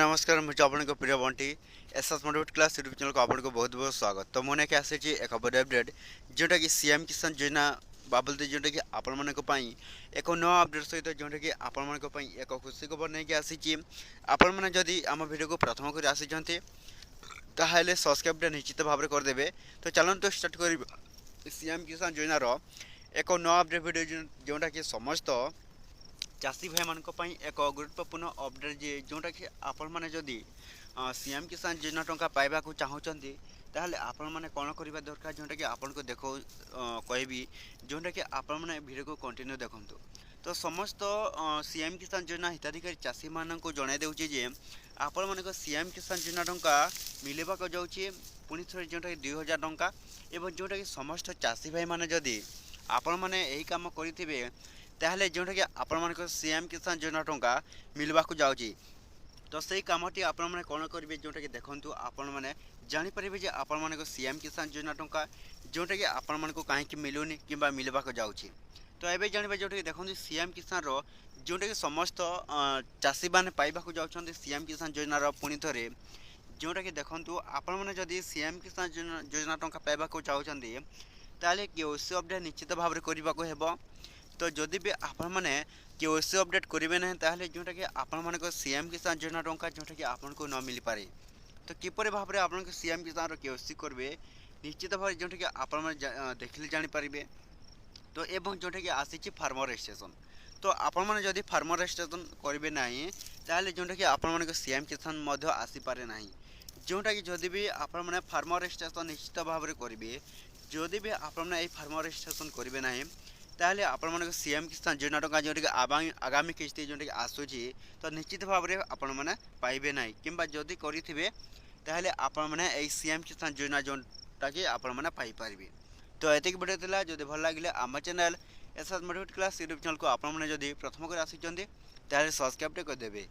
नमस्कार मुझे आपको प्रिय Bunty SS motivate class YouTube channel को आपको बहुत बहुत स्वागत। तो मैंने के आसी एक बड़ अपडेट जोटा कि सीएम किसान योजना बाबद जोटा कि आपण मान एक नवा अपडेट सहित जोटा कि आपण मान एक खुशी खबर नहीं आसी। आपण मैंने जदि आम वीडियो को प्रथम कर आसी ताहले सब्सक्राइब निश्चित भाव में करदे। तो चलते स्टार्ट कर सीएम किसान योजनार एक नवा अपडेट वीडियो जोटा कि समस्त चाषी भाई मान एक गुरुत्वपूर्ण अपडेट जे जोटा कि आपण मैंने जदि सीएम किसान योजना टंका पाइबा चाहूँगी ताहले आपण मैंने कौन करवा दरकार जोटा कि आपन को देखो कहबी जोटा कि आपण मैंने वीडियो को कंटिन्यू देखूँ। तो समस्त सीएम किसान योजना हिताधिकारी चाषी मान को जन दूचे जे आपण मान सीएम किसान योजना टंका मिलवा जाऊँगी पुणी थे जोटा कि 2000 टंका एवं जोटा कि समस्त चाषी भाई मैंने जदि आपण मैंने यही कम करेंगे ताहले जोटा कि आपण मान सीएम किसान योजना टंका मिलवा जाऊँगी। तो सही कमटी आपण मैंने कौन करेंगे जोटा कि देखूँ आपण मैंने जानीपारे आपण मान सीएम किसान योजना टंका जोटा कि आपण मान कहीं मिलूनी कि मिलवा जाऊँगी। तो ये जानवे जोटा कि देखते सीएम किसान जोटा कि समस्त चाषी मैंने पाइबा जाऊँच सीएम किसान योजनार पुणी थे जोटा कि देखूँ आपण मैंने जदि सीएम किसान योजना टंका पाइबा चाहूँगी ताले केओसी अपडेट निश्चित भाव में करने को। तो जदि भी आपण मैंने केओसी अपडेट करेंगे ना ताहले जोटा कि आपण मान सीएम किसान योजना टंका जोटा कि आपन को न मिल पारे। तो किपर भाव में आपन सीएम किसान केओसी करेंगे निश्चित भाव जोटा कि आपण मैंने देखले जानीपारे। तो एवं जोटा कि आसी फार्मर रजिस्ट्रेशन तो आपण मैंने जदि फार्मर रजिस्ट्रेशन करेंगे ना ताहले जोटा कि आपण मान सीएम किसान आसीपारे ना जोटा कि जदि भी आपण मैंने फार्मर रजिस्ट्रेशन निश्चित भाव में करेंगे जदि भी आपण मैंने फार्मर रजिस्ट्रेशन करेंगे ना ताहले आपण मान सीएम किसान योजना टंका जोटा कि आगामी किस्ती जोटा कि आसूची तो निश्चित भाव में आपण मैंने पाइबे ना कि जदि करेंगे ताहले आपण मैंने सीएम किसान योजना जोटा कि आपण मैंने पाइपर। तो ये वीडियो जो भल लगे आम channel SS motivate class YouTube channel को आपण मैंने जदि प्रथम कर आसी सब्सक्राइब करदे।